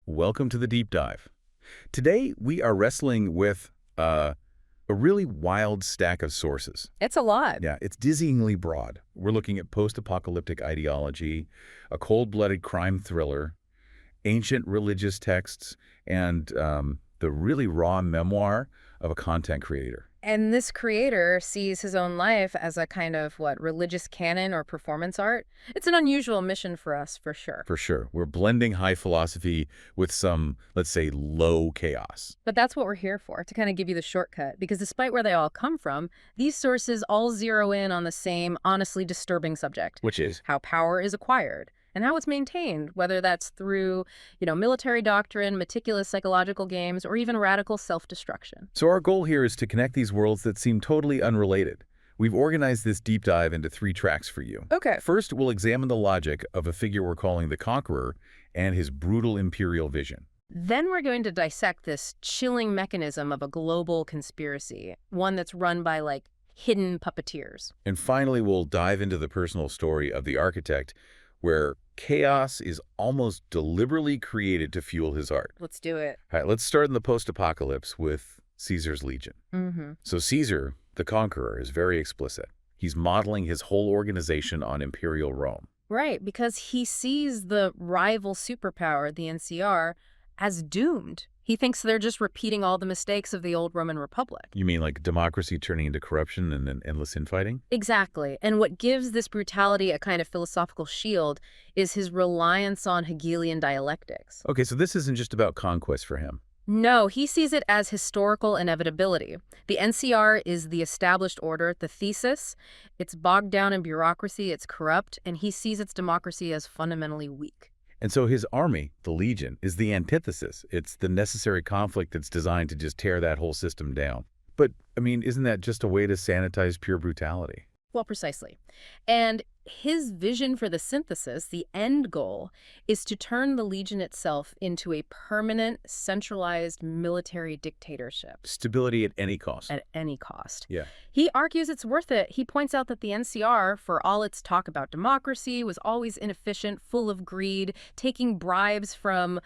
Welcome to the Deep Dive. Today, we are wrestling with a really wild stack of sources. It's a lot. Yeah, it's dizzyingly broad. We're looking at post-apocalyptic ideology, a cold-blooded crime thriller, ancient religious texts, and the really raw memoir of a content creator. And this creator sees his own life as a kind of, religious canon or performance art. It's an unusual mission for us, for sure. For sure. We're blending high philosophy with some, let's say, low chaos. But that's what we're here for, to kind of give you the shortcut. Because despite where they all come from, these sources all zero in on the same honestly disturbing subject. Which is? How power is acquired. And how it's maintained, whether that's through, military doctrine, meticulous psychological games, or even radical self-destruction. So our goal here is to connect these worlds that seem totally unrelated. We've organized this deep dive into 3 tracks for you. Okay. First, we'll examine the logic of a figure we're calling the Conqueror and his brutal imperial vision. Then we're going to dissect this chilling mechanism of a global conspiracy, one that's run by, hidden puppeteers. And finally, we'll dive into the personal story of the architect, where chaos is almost deliberately created to fuel his art. Let's do it. All right, let's start in the post-apocalypse with Caesar's legion. So Caesar, the Conqueror, is very explicit. He's modeling his whole organization on imperial Rome. Right, because he sees the rival superpower, the NCR, as doomed. He thinks they're just repeating all the mistakes of the old Roman Republic. You mean like democracy turning into corruption and then endless infighting? Exactly. And what gives this brutality a kind of philosophical shield is his reliance on Hegelian dialectics. Okay, so this isn't just about conquest for him. No, he sees it as historical inevitability. The NCR is the established order, the thesis. It's bogged down in bureaucracy, it's corrupt, and he sees its democracy as fundamentally weak. And so his army, the legion, is the antithesis. It's the necessary conflict that's designed to just tear that whole system down. But, isn't that just a way to sanitize pure brutality? Well, precisely. And his vision for the synthesis, the end goal, is to turn the Legion itself into a permanent, centralized military dictatorship. Stability at any cost. At any cost. Yeah. He argues it's worth it. He points out that the NCR, for all its talk about democracy, was always inefficient, full of greed, taking bribes from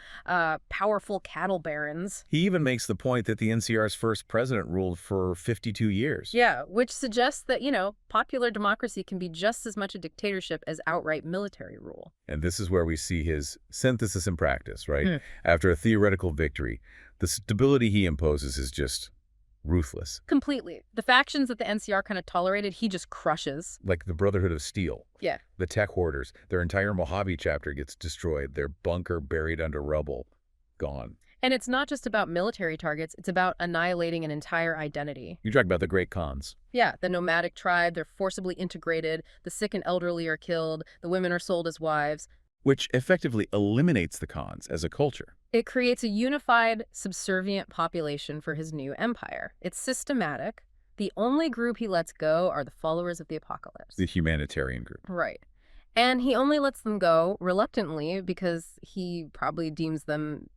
powerful cattle barons. He even makes the point that the NCR's first president ruled for 52 years. Yeah, which suggests that, popular democracy can be just as much a dictatorship as outright military rule. And this is where we see his synthesis in practice, right? After a theoretical victory, the stability he imposes is just ruthless. Completely. The factions that the NCR kind of tolerated, he just crushes. Like the Brotherhood of Steel. Yeah. The tech hoarders. Their entire Mojave chapter gets destroyed. Their bunker buried under rubble. Gone. And it's not just about military targets, it's about annihilating an entire identity. You talk about the great cons. Yeah, the nomadic tribe, they're forcibly integrated, the sick and elderly are killed, the women are sold as wives. Which effectively eliminates the cons as a culture. It creates a unified, subservient population for his new empire. It's systematic. The only group he lets go are the followers of the apocalypse. The humanitarian group. Right. And he only lets them go reluctantly because he probably deems them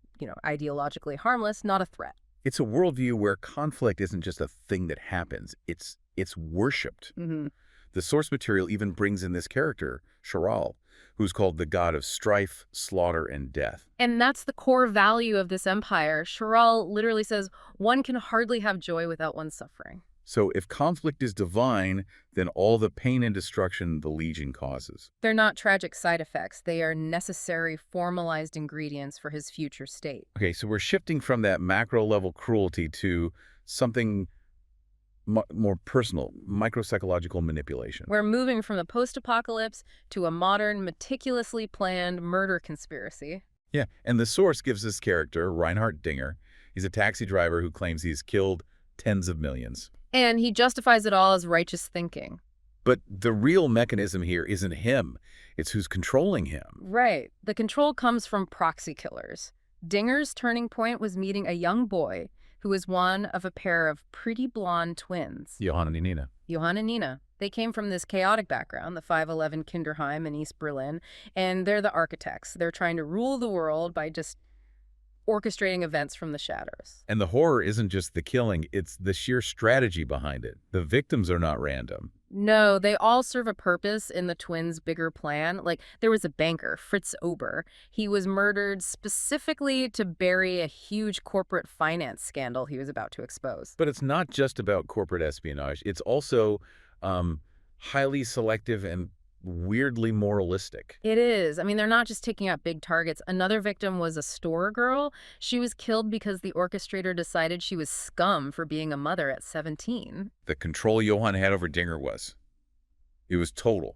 ideologically harmless, not a threat. It's a worldview where conflict isn't just a thing that happens. It's worshipped. The source material even brings in this character, Sharal, who's called the god of strife, slaughter, and death. And that's the core value of this empire. Sharal literally says, one can hardly have joy without one's suffering. So if conflict is divine, then all the pain and destruction the Legion causes. They're not tragic side effects. They are necessary, formalized ingredients for his future state. Okay, so we're shifting from that macro-level cruelty to something more personal, micropsychological manipulation. We're moving from the post-apocalypse to a modern, meticulously planned murder conspiracy. Yeah, and the source gives this character, Reinhard Dinger. He's a taxi driver who claims he's killed tens of millions. And he justifies it all as righteous thinking. But the real mechanism here isn't him. It's who's controlling him. Right. The control comes from proxy killers. Dinger's turning point was meeting a young boy who was one of a pair of pretty blonde twins. Johann and Nina. Johann and Nina. They came from this chaotic background, the 511 Kinderheim in East Berlin, and they're the architects. They're trying to rule the world by just orchestrating events from the shadows. And the horror isn't just the killing, it's the sheer strategy behind it. The victims are not random. No, they all serve a purpose in the twins' bigger plan. Like, there was a banker, Fritz Ober. He was murdered specifically to bury a huge corporate finance scandal he was about to expose. But it's not just about corporate espionage. It's also highly selective and weirdly moralistic. It is. I mean, they're not just taking out big targets. Another victim was a store girl. She was killed because the orchestrator decided she was scum for being a mother at 17. The control Johann had over Dinger it was total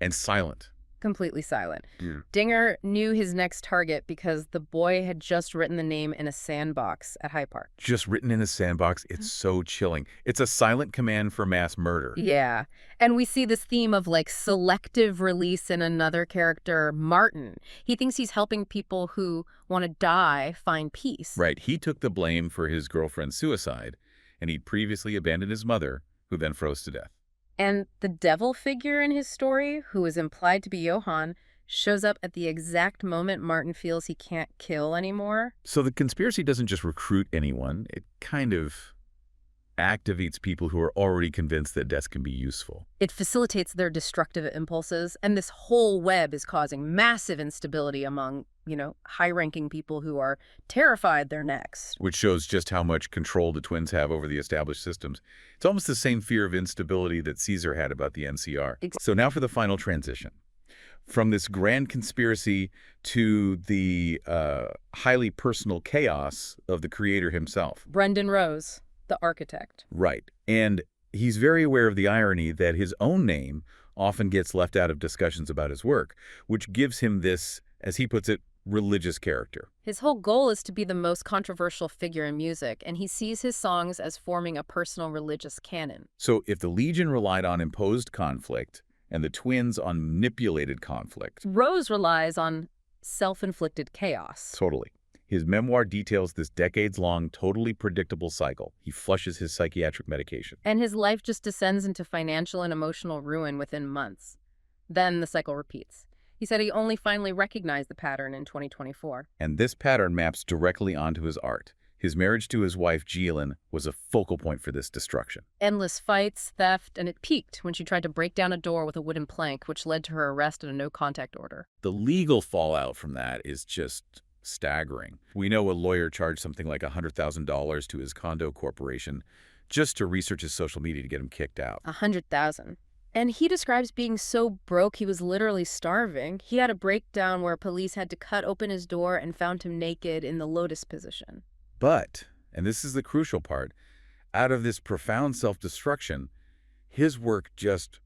and silent. Completely silent. Yeah. Dinger knew his next target because the boy had just written the name in a sandbox at High Park. Just written in a sandbox, it's so chilling. It's a silent command for mass murder. Yeah. And we see this theme of like selective release in another character, Martin. He thinks he's helping people who want to die find peace. Right. He took the blame for his girlfriend's suicide, and he'd previously abandoned his mother, who then froze to death. And the devil figure in his story, who is implied to be Johann, shows up at the exact moment Martin feels he can't kill anymore. So the conspiracy doesn't just recruit anyone. It kind of activates people who are already convinced that death can be useful. It facilitates their destructive impulses, and this whole web is causing massive instability among, high-ranking people who are terrified they're next. Which shows just how much control the twins have over the established systems. It's almost the same fear of instability that Caesar had about the NCR. So now for the final transition. From this grand conspiracy to the highly personal chaos of the creator himself. Brendan Rose, the architect. Right. And he's very aware of the irony that his own name often gets left out of discussions about his work, which gives him this, as he puts it, religious character. His whole goal is to be the most controversial figure in music, and he sees his songs as forming a personal religious canon. So if the Legion relied on imposed conflict and the twins on manipulated conflict, Rose relies on self-inflicted chaos. Totally. His memoir details this decades-long, totally predictable cycle. He flushes his psychiatric medication. And his life just descends into financial and emotional ruin within months. Then the cycle repeats. He said he only finally recognized the pattern in 2024. And this pattern maps directly onto his art. His marriage to his wife, Gillian, was a focal point for this destruction. Endless fights, theft, and it peaked when she tried to break down a door with a wooden plank, which led to her arrest and a no-contact order. The legal fallout from that is just staggering. We know a lawyer charged something like $100,000 to his condo corporation just to research his social media to get him kicked out. $100,000. And he describes being so broke he was literally starving. He had a breakdown where police had to cut open his door and found him naked in the lotus position. But, and this is the crucial part, out of this profound self-destruction, his work just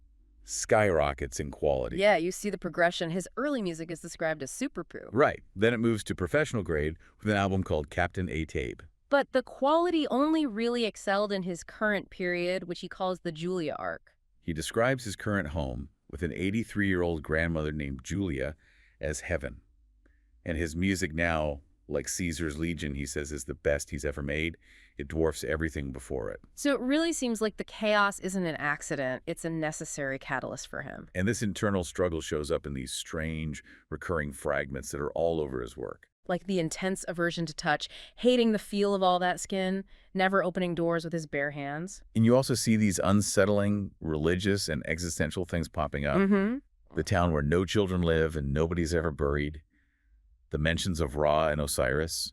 skyrockets in quality. Yeah, you see the progression. His early music is described as super poo. Right. Then it moves to professional grade with an album called Captain A-Tape. But the quality only really excelled in his current period, which he calls the Julia arc. He describes his current home with an 83-year-old grandmother named Julia as heaven. And his music now, like Caesar's Legion, he says, is the best he's ever made. It dwarfs everything before it. So it really seems like the chaos isn't an accident. It's a necessary catalyst for him. And this internal struggle shows up in these strange, recurring fragments that are all over his work. Like the intense aversion to touch, hating the feel of all that skin, never opening doors with his bare hands. And you also see these unsettling religious and existential things popping up. The town where no children live and nobody's ever buried. The mentions of Ra and Osiris.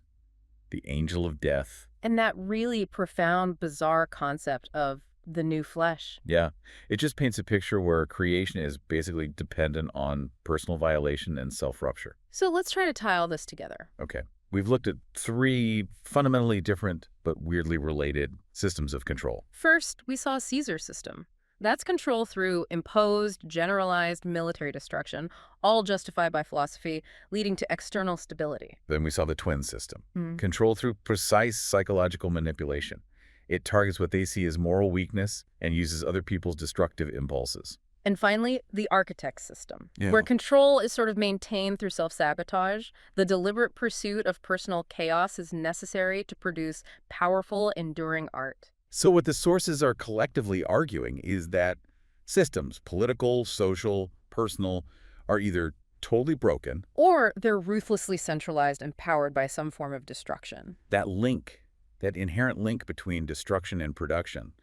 The angel of death. And that really profound, bizarre concept of the new flesh. Yeah. It just paints a picture where creation is basically dependent on personal violation and self-rupture. So let's try to tie all this together. Okay. We've looked at three fundamentally different but weirdly related systems of control. First, we saw Caesar's system. That's control through imposed, generalized military destruction, all justified by philosophy, leading to external stability. Then we saw the twin system. Control through precise psychological manipulation. It targets what they see as moral weakness and uses other people's destructive impulses. And finally, the architect system, where control is sort of maintained through self-sabotage. The deliberate pursuit of personal chaos is necessary to produce powerful, enduring art. So what the sources are collectively arguing is that systems, political, social, personal, are either totally broken, or they're ruthlessly centralized and powered by some form of destruction. That link, that inherent link between destruction and production,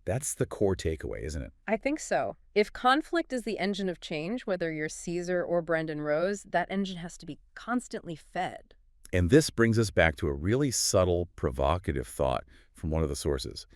That's the core takeaway, isn't it? I think so. If conflict is the engine of change, whether you're Caesar or Brendan Rose, that engine has to be constantly fed. And this brings us back to a really subtle, provocative thought from one of the sources.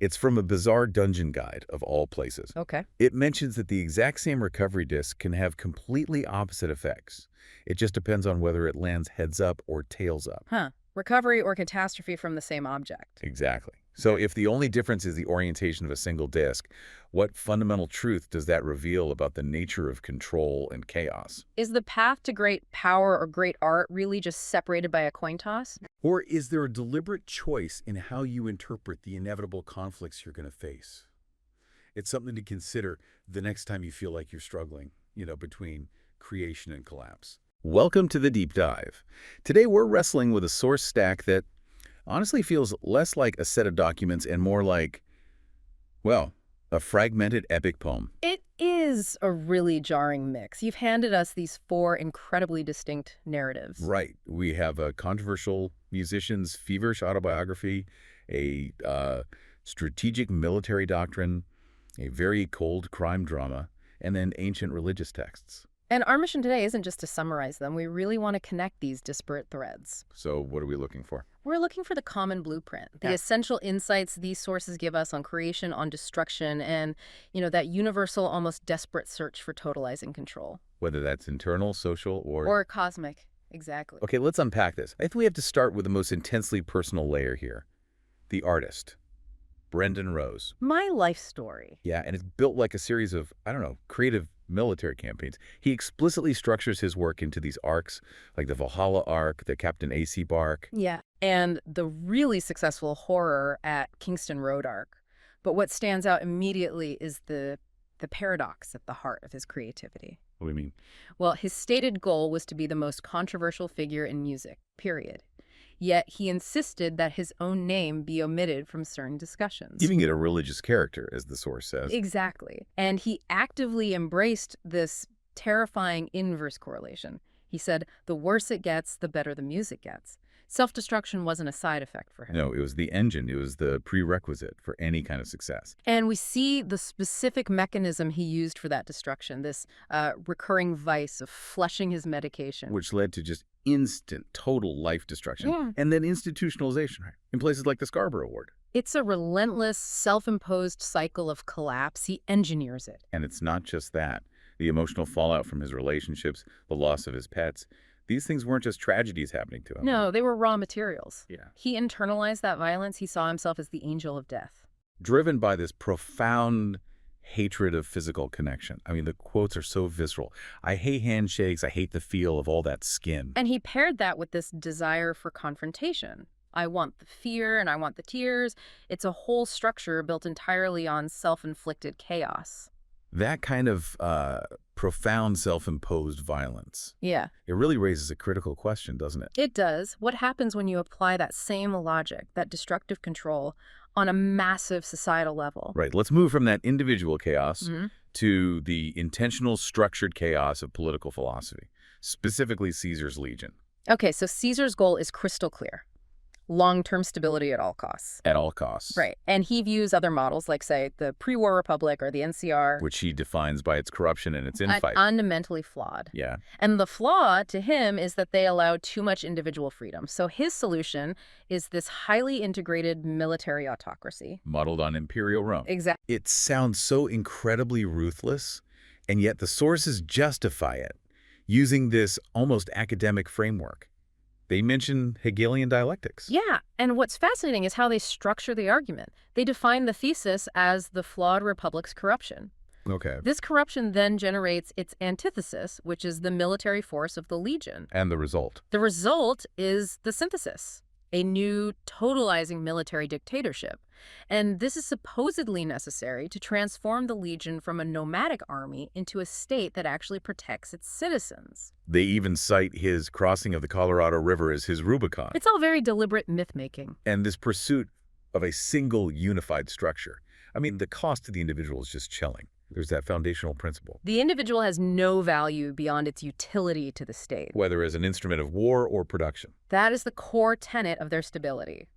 It's from a bizarre dungeon guide of all places. Okay. It mentions that the exact same recovery disc can have completely opposite effects. It just depends on whether it lands heads up or tails up. Huh. Recovery or catastrophe from the same object. Exactly. So if the only difference is the orientation of a single disc, what fundamental truth does that reveal about the nature of control and chaos? Is the path to great power or great art really just separated by a coin toss? Or is there a deliberate choice in how you interpret the inevitable conflicts you're going to face? It's something to consider the next time you feel like you're struggling, between creation and collapse. Welcome to the Deep Dive. Today we're wrestling with a source stack that honestly feels less like a set of documents and more like, well, a fragmented epic poem. It is a really jarring mix. You've handed us these 4 incredibly distinct narratives. Right. We have a controversial musician's feverish autobiography, a strategic military doctrine, a very cold crime drama, and then ancient religious texts. And our mission today isn't just to summarize them. We really want to connect these disparate threads. So what are we looking for? We're looking for the common blueprint, the essential insights these sources give us on creation, on destruction, and, that universal, almost desperate search for totalizing control. Whether that's internal, social, Or cosmic. Exactly. Okay, let's unpack this. I think we have to start with the most intensely personal layer here. The artist, Brendan Rose. My life story. Yeah, and it's built like a series of, creative military campaigns. He explicitly structures his work into these arcs, like the Valhalla arc, the Captain RSIP arc. Yeah, and the really successful horror at Kingston Road arc. But what stands out immediately is the paradox at the heart of his creativity. What do you mean? Well, his stated goal was to be the most controversial figure in music, period. Yet he insisted that his own name be omitted from certain discussions. Giving it a religious character, as the source says. Exactly. And he actively embraced this terrifying inverse correlation. He said, the worse it gets, the better the music gets. Self-destruction wasn't a side effect for him. No, it was the engine. It was the prerequisite for any kind of success. And we see the specific mechanism he used for that destruction, this recurring vice of flushing his medication. Which led to just instant, total life destruction. Yeah. And then institutionalization, right? In places like the Scarborough Ward. It's a relentless, self-imposed cycle of collapse. He engineers it. And it's not just that. The emotional fallout from his relationships, the loss of his pets, these things weren't just tragedies happening to him. No, they were raw materials. Yeah. He internalized that violence. He saw himself as the angel of death. Driven by this profound hatred of physical connection. I mean, the quotes are so visceral. I hate handshakes. I hate the feel of all that skin. And he paired that with this desire for confrontation. I want the fear and I want the tears. It's a whole structure built entirely on self-inflicted chaos. That kind of profound self-imposed violence. Yeah. It really raises a critical question, doesn't it? It does. What happens when you apply that same logic, that destructive control, on a massive societal level? Right. Let's move from that individual chaos to the intentional, structured chaos of political philosophy, specifically Caesar's Legion. Okay, so Caesar's goal is crystal clear. Long-term stability at all costs. At all costs. Right. And he views other models like, say, the pre-war republic or the NCR. Which he defines by its corruption and its infight. Fundamentally flawed. Yeah. And the flaw to him is that they allow too much individual freedom. So his solution is this highly integrated military autocracy. Modeled on imperial Rome. Exactly. It sounds so incredibly ruthless, and yet the sources justify it using this almost academic framework. They mention Hegelian dialectics. Yeah, and what's fascinating is how they structure the argument. They define the thesis as the flawed republic's corruption. Okay. This corruption then generates its antithesis, which is the military force of the legion. And the result? The result is the synthesis, a new totalizing military dictatorship. And this is supposedly necessary to transform the legion from a nomadic army into a state that actually protects its citizens. They even cite his crossing of the Colorado River as his Rubicon. It's all very deliberate myth-making. And this pursuit of a single unified structure. I mean, the cost to the individual is just chilling. There's that foundational principle. The individual has no value beyond its utility to the state. Whether as an instrument of war or production. That is the core tenet of their stability.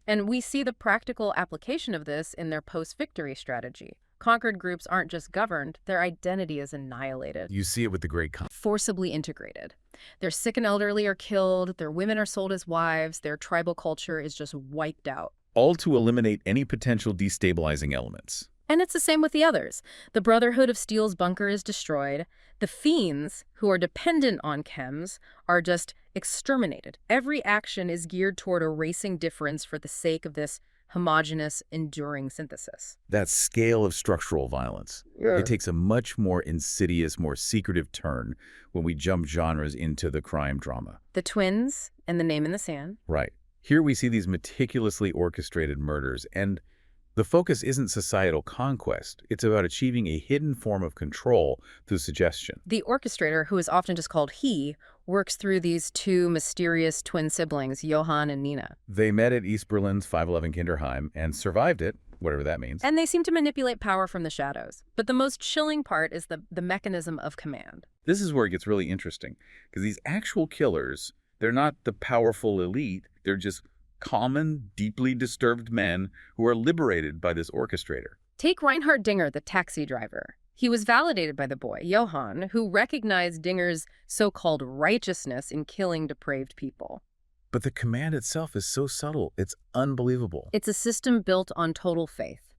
And we see the practical application of this in their post-victory strategy. Conquered groups aren't just governed, their identity is annihilated, You see it with the Great Khan. forcibly integrated. Their sick and elderly are killed, their women are sold as wives, their tribal culture is just wiped out. All to eliminate any potential destabilizing elements. And it's the same with the others. The Brotherhood of Steel's bunker is destroyed. The fiends, who are dependent on chems, are just exterminated. Every action is geared toward erasing difference for the sake of this homogeneous, enduring synthesis. That scale of structural violence. Yeah. It takes a much more insidious, more secretive turn when we jump genres into the crime drama. The twins and the name in the sand. Right. Here we see these meticulously orchestrated murders, and the focus isn't societal conquest. It's about achieving a hidden form of control through suggestion. The orchestrator, who is often just called he, works through these two mysterious twin siblings, Johann and Nina. They met at East Berlin's 511 Kinderheim and survived it, whatever that means. And they seem to manipulate power from the shadows. But the most chilling part is the mechanism of command. This is where it gets really interesting, because these actual killers, they're not the powerful elite. They're just common, deeply disturbed men who are liberated by this orchestrator. Take Reinhard Dinger, the taxi driver. He was validated by the boy, Johann, who recognized Dinger's so-called righteousness in killing depraved people. But the command itself is so subtle, it's unbelievable. It's a system built on total faith.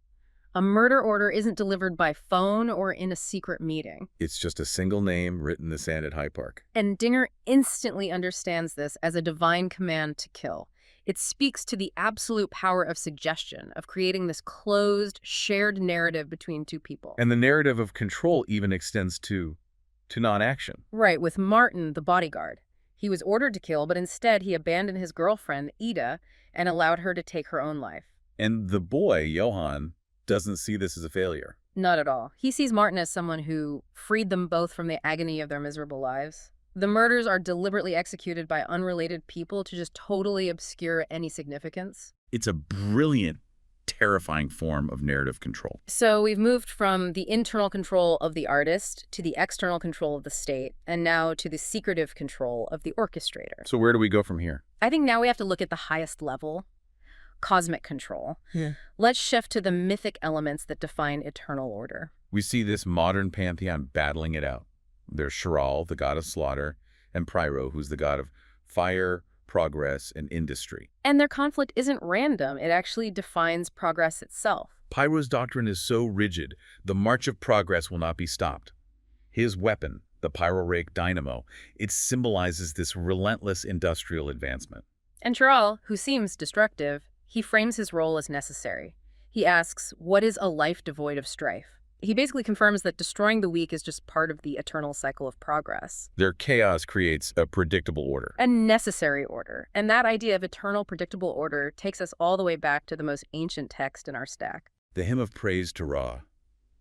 A murder order isn't delivered by phone or in a secret meeting. It's just a single name written in the sand at Hyde Park. And Dinger instantly understands this as a divine command to kill. It speaks to the absolute power of suggestion, of creating this closed, shared narrative between two people. And the narrative of control even extends to non-action. Right, with Martin, the bodyguard. He was ordered to kill, but instead he abandoned his girlfriend, Ida, and allowed her to take her own life. And the boy, Johann, doesn't see this as a failure. Not at all. He sees Martin as someone who freed them both from the agony of their miserable lives. The murders are deliberately executed by unrelated people to just totally obscure any significance. It's a brilliant, terrifying form of narrative control. So we've moved from the internal control of the artist to the external control of the state, and now to the secretive control of the orchestrator. So where do we go from here? I think now we have to look at the highest level, cosmic control. Yeah. Let's shift to the mythic elements that define eternal order. We see this modern pantheon battling it out. There's Shiral, the god of slaughter, and Pyro, who's the god of fire, progress, and industry. And their conflict isn't random. It actually defines progress itself. Pyro's doctrine is so rigid, the march of progress will not be stopped. His weapon, the pyroraic dynamo, it symbolizes this relentless industrial advancement. And Chiral, who seems destructive, he frames his role as necessary. He asks, what is a life devoid of strife? He basically confirms that destroying the weak is just part of the eternal cycle of progress. Their chaos creates a predictable order. A necessary order. And that idea of eternal predictable order takes us all the way back to the most ancient text in our stack. The hymn of praise to Ra.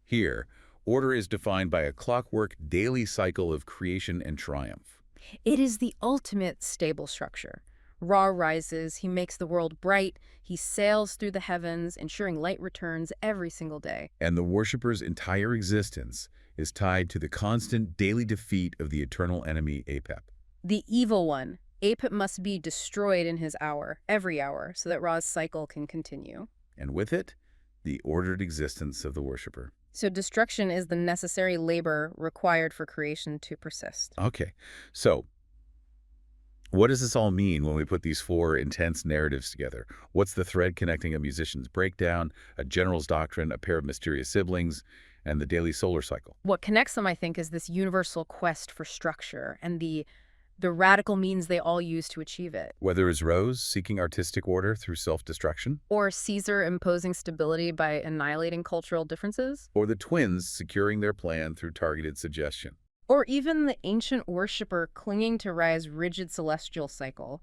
Here, order is defined by a clockwork daily cycle of creation and triumph. It is the ultimate stable structure. Ra rises, he makes the world bright, he sails through the heavens, ensuring light returns every single day. And the worshipper's entire existence is tied to the constant daily defeat of the eternal enemy, Apep. The evil one, Apep, must be destroyed in his hour, every hour, so that Ra's cycle can continue. And with it, the ordered existence of the worshipper. So destruction is the necessary labor required for creation to persist. Okay, so what does this all mean when we put these four intense narratives together? What's the thread connecting a musician's breakdown, a general's doctrine, a pair of mysterious siblings, and the daily solar cycle? What connects them, I think, is this universal quest for structure and the radical means they all use to achieve it. Whether it's Rose seeking artistic order through self-destruction, Or Caesar imposing stability by annihilating cultural differences. or the twins securing their plan through targeted suggestion. Or even the ancient worshipper clinging to Ra's rigid celestial cycle.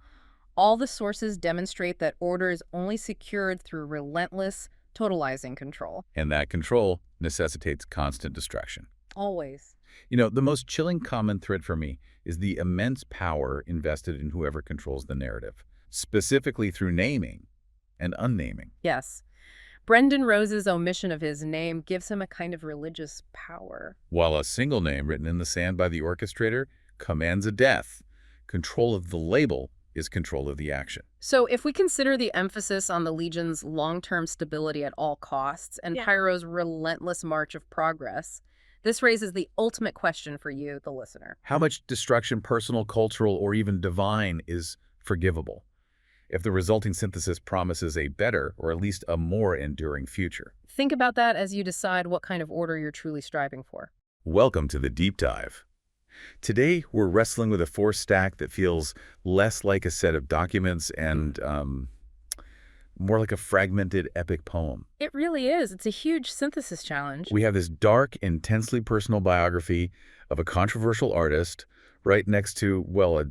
All the sources demonstrate that order is only secured through relentless, totalizing control. And that control necessitates constant destruction. Always. You know, the most chilling common thread for me is the immense power invested in whoever controls the narrative, specifically through naming and unnaming. Yes. Brendan Rose's omission of his name gives him a kind of religious power. While a single name written in the sand by the orchestrator commands a death, control of the label is control of the action. So if we consider the emphasis on the Legion's long-term stability at all costs and Pyro's relentless march of progress, this raises the ultimate question for you, the listener. How much destruction, personal, cultural, or even divine, is forgivable if the resulting synthesis promises a better, or at least a more enduring future? Think about that as you decide what kind of order you're truly striving for. Welcome to the Deep Dive. Today, we're wrestling with a force stack that feels less like a set of documents and more like a fragmented epic poem. It really is. It's a huge synthesis challenge. We have this dark, intensely personal biography of a controversial artist right next to, well, a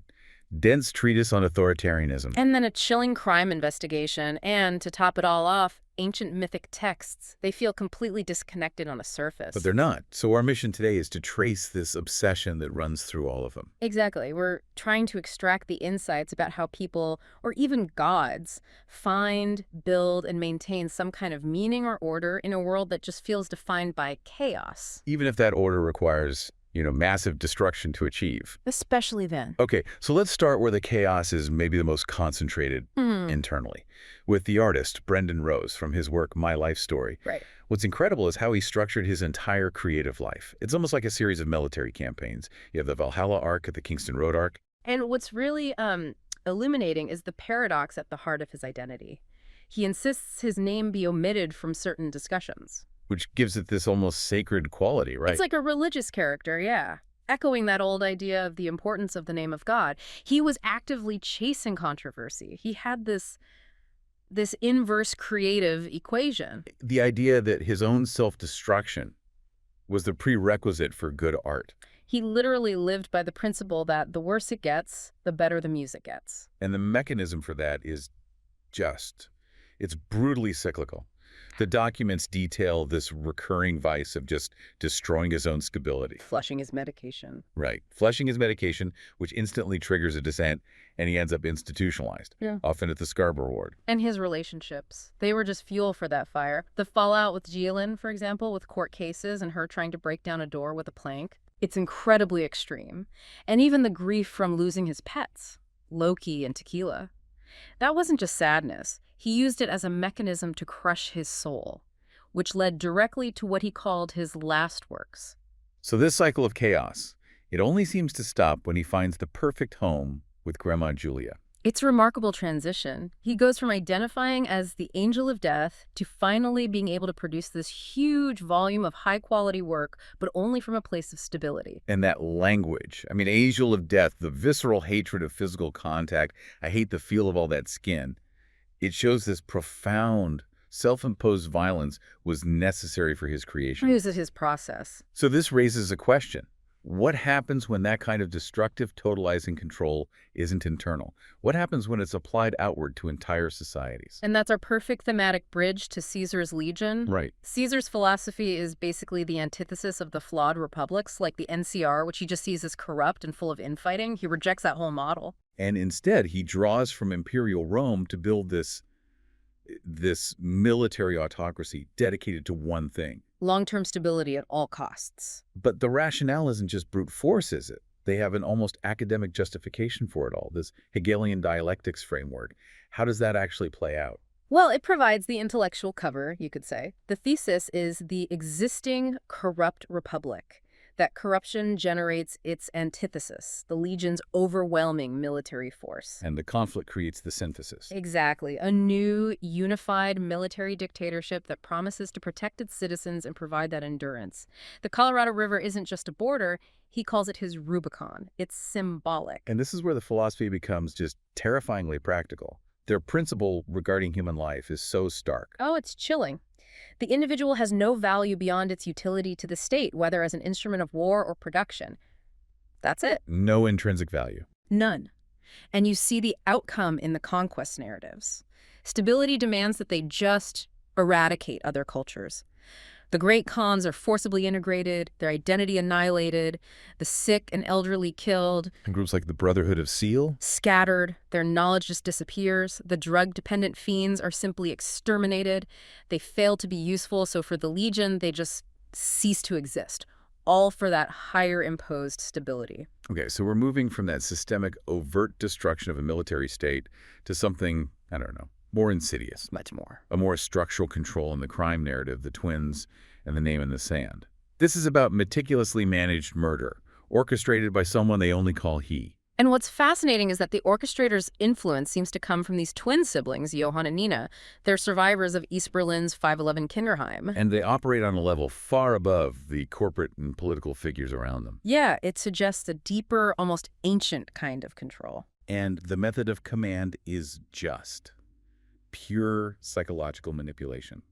dense treatise on authoritarianism. And then a chilling crime investigation, and to top it all off, ancient mythic texts. They feel completely disconnected on the surface. But they're not. So our mission today is to trace this obsession that runs through all of them. Exactly. We're trying to extract the insights about how people, or even gods, find, build, and maintain some kind of meaning or order in a world that just feels defined by chaos. Even if that order requires, massive destruction to achieve. Especially then. Okay, so let's start where the chaos is maybe the most concentrated internally, with the artist, Brendan Rose, from his work My Life Story. Right. What's incredible is how he structured his entire creative life. It's almost like a series of military campaigns. You have the Valhalla arc, the Kingston Road arc. And what's really illuminating is the paradox at the heart of his identity. He insists his name be omitted from certain discussions. Which gives it this almost sacred quality, right? It's like a religious character, yeah. Echoing that old idea of the importance of the name of God. He was actively chasing controversy. He had this inverse creative equation. The idea that his own self-destruction was the prerequisite for good art. He literally lived by the principle that the worse it gets, the better the music gets. And the mechanism for that is it's brutally cyclical. The documents detail this recurring vice of just destroying his own stability. Flushing his medication. Right. Flushing his medication, which instantly triggers a dissent, and he ends up institutionalized, often at the Scarborough ward. And his relationships. They were just fuel for that fire. The fallout with Jillian, for example, with court cases and her trying to break down a door with a plank. It's incredibly extreme. And even the grief from losing his pets, Loki and Tequila. That wasn't just sadness. He used it as a mechanism to crush his soul, which led directly to what he called his last works. So this cycle of chaos, it only seems to stop when he finds the perfect home with Grandma Julia. It's a remarkable transition. He goes from identifying as the angel of death to finally being able to produce this huge volume of high-quality work, but only from a place of stability. And that language, angel of death, the visceral hatred of physical contact, I hate the feel of all that skin. It shows this profound, self-imposed violence was necessary for his creation. This is his process. So this raises a question. What happens when that kind of destructive, totalizing control isn't internal? What happens when it's applied outward to entire societies? And that's our perfect thematic bridge to Caesar's Legion. Right. Caesar's philosophy is basically the antithesis of the flawed republics, like the NCR, which he just sees as corrupt and full of infighting. He rejects that whole model. And instead, he draws from imperial Rome to build this military autocracy dedicated to one thing. Long-term stability at all costs. But the rationale isn't just brute force, is it? They have an almost academic justification for it all, this Hegelian dialectics framework. How does that actually play out? Well, it provides the intellectual cover, you could say. The thesis is the existing corrupt republic. That corruption generates its antithesis, the Legion's overwhelming military force. And the conflict creates the synthesis. Exactly. A new, unified military dictatorship that promises to protect its citizens and provide that endurance. The Colorado River isn't just a border. He calls it his Rubicon. It's symbolic. And this is where the philosophy becomes just terrifyingly practical. Their principle regarding human life is so stark. Oh, it's chilling. The individual has no value beyond its utility to the state, whether as an instrument of war or production. That's it. No intrinsic value. None. And you see the outcome in the conquest narratives. Stability demands that they just eradicate other cultures. The great Khans are forcibly integrated, their identity annihilated, the sick and elderly killed. And groups like the Brotherhood of Seal? Scattered, their knowledge just disappears. The drug-dependent fiends are simply exterminated. They fail to be useful, so for the Legion, they just cease to exist. all for that higher imposed stability. Okay, so we're moving from that systemic, overt destruction of a military state to something, I don't know, more insidious. Much more. A more structural control in the crime narrative, the twins, and the name in the sand. This is about meticulously managed murder, orchestrated by someone they only call he. And what's fascinating is that the orchestrator's influence seems to come from these twin siblings, Johann and Nina. They're survivors of East Berlin's 511 Kinderheim. And they operate on a level far above the corporate and political figures around them. Yeah, it suggests a deeper, almost ancient kind of control. And the method of command is just pure psychological manipulation.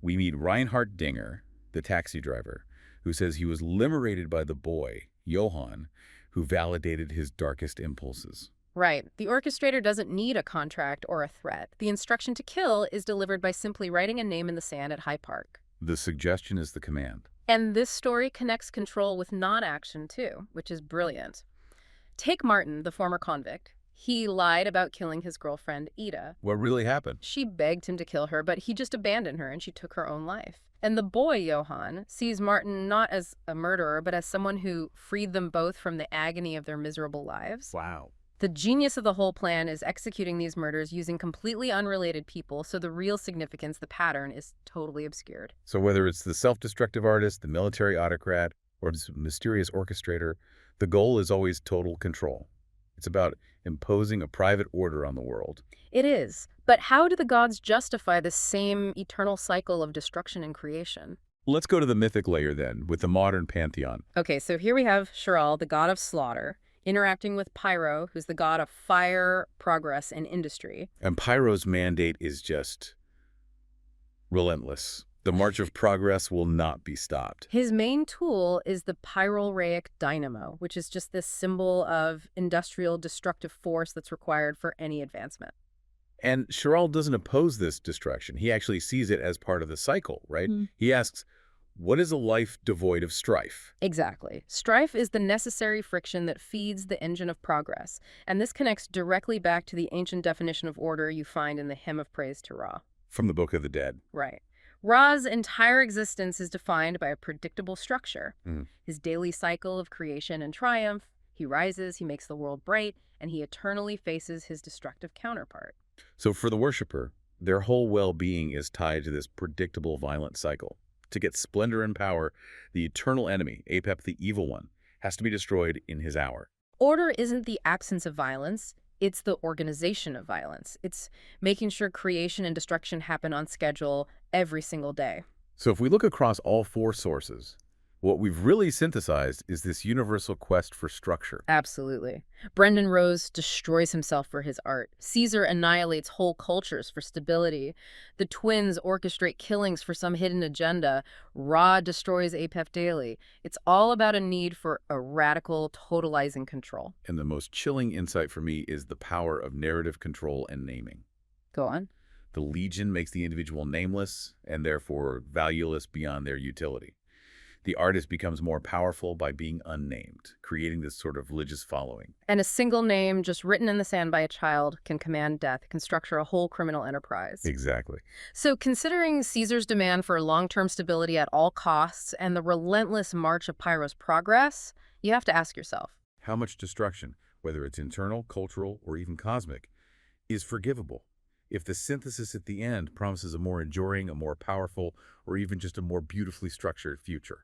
We meet Reinhard Dinger, the taxi driver, who says he was liberated by the boy, Johann, who validated his darkest impulses. Right. The orchestrator doesn't need a contract or a threat. The instruction to kill is delivered by simply writing a name in the sand at Hyde Park. The suggestion is the command. And this story connects control with non-action, too, which is brilliant. Take Martin, the former convict. He lied about killing his girlfriend, Ida. What really happened? She begged him to kill her, but he just abandoned her and she took her own life. And the boy, Johann, sees Martin not as a murderer, but as someone who freed them both from the agony of their miserable lives. Wow. The genius of the whole plan is executing these murders using completely unrelated people, so the real significance, the pattern, is totally obscured. So whether it's the self-destructive artist, the military autocrat, or this mysterious orchestrator, the goal is always total control. It's about imposing a private order on the world. It is. But how do the gods justify the same eternal cycle of destruction and creation? Let's go to the mythic layer then, with the modern pantheon. Okay, so here we have Shiral, the god of slaughter, interacting with Pyro, who's the god of fire, progress, and industry. And Pyro's mandate is just relentless. The march of progress will not be stopped. His main tool is the pyrolraic dynamo, which is just this symbol of industrial destructive force that's required for any advancement. And Shiral doesn't oppose this destruction. He actually sees it as part of the cycle, right? He asks, what is a life devoid of strife? Exactly. Strife is the necessary friction that feeds the engine of progress, and this connects directly back to the ancient definition of order you find in the Hymn of Praise to Ra. From the Book of the Dead. Right. Ra's entire existence is defined by a predictable structure. His daily cycle of creation and triumph, he rises, he makes the world bright, and he eternally faces his destructive counterpart. So for the worshiper, their whole well-being is tied to this predictable violent cycle. To get splendor and power, the eternal enemy, Apep the Evil One, has to be destroyed in his hour. Order isn't the absence of violence, it's the organization of violence. It's making sure creation and destruction happen on schedule every single day. So if we look across all four sources, what we've really synthesized is this universal quest for structure. Absolutely. Brendan Rose destroys himself for his art. Caesar annihilates whole cultures for stability. The twins orchestrate killings for some hidden agenda. Ra destroys Apep daily. It's all about a need for a radical, totalizing control. And the most chilling insight for me is the power of narrative control and naming. Go on. The Legion makes the individual nameless and therefore valueless beyond their utility. The artist becomes more powerful by being unnamed, creating this sort of religious following. And a single name just written in the sand by a child can command death, can structure a whole criminal enterprise. Exactly. So considering Caesar's demand for long-term stability at all costs and the relentless march of Pyro's progress, you have to ask yourself, How much destruction, whether it's internal, cultural, or even cosmic, is forgivable if the synthesis at the end promises a more enduring, a more powerful, or even just a more beautifully structured future?